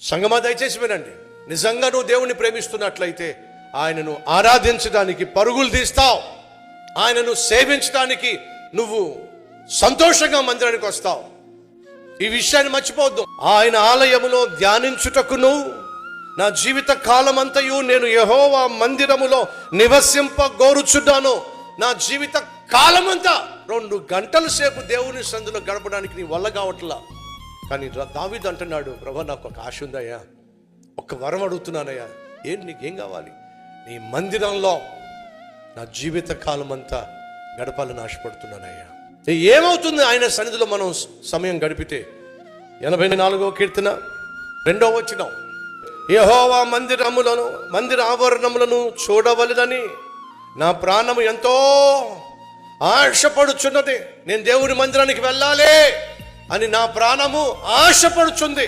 సంగమా దయచేసి వినండి. నిజంగా నువ్వు దేవుని ప్రేమిస్తున్నట్లయితే ఆయనను ఆరాధించడానికి పరుగులు తీస్తావు, ఆయనను సేవించడానికి నువ్వు సంతోషంగా మందిరానికి వస్తావు. ఈ విషయాన్ని మర్చిపోవద్దు. ఆయన ఆలయములో ధ్యానించుటకును నా జీవిత కాలమంతయు నేను యెహోవా మందిరములో నివసింప గోరుచున్నాను. నా జీవిత కాలమంతా 2 గంటల సేపు దేవుని సందులో గడపడానికి నీ వల్ల కావట్లా. కానీ దావీదు అంటున్నాడు, ప్రభా నాకు ఒక ఆశ ఉందయ్యా, ఒక వరం అడుగుతున్నానయ్యా. ఏంటి, నీకేం కావాలి? నీ మందిరంలో నా జీవిత కాలం అంతా గడపాలని ఆశపడుతున్నానయ్యా. ఏమవుతుంది ఆయన సన్నిధిలో మనం సమయం గడిపితే? 84వ కీర్తన 2వ వచనం, యెహోవా మందిర ఆవరణములను చూడవలెనని నా ప్రాణము ఎంతో ఆశపడుచున్నది. నేను దేవుని మందిరానికి వెళ్ళాలి అని నా ప్రాణము ఆశపడుచుంది.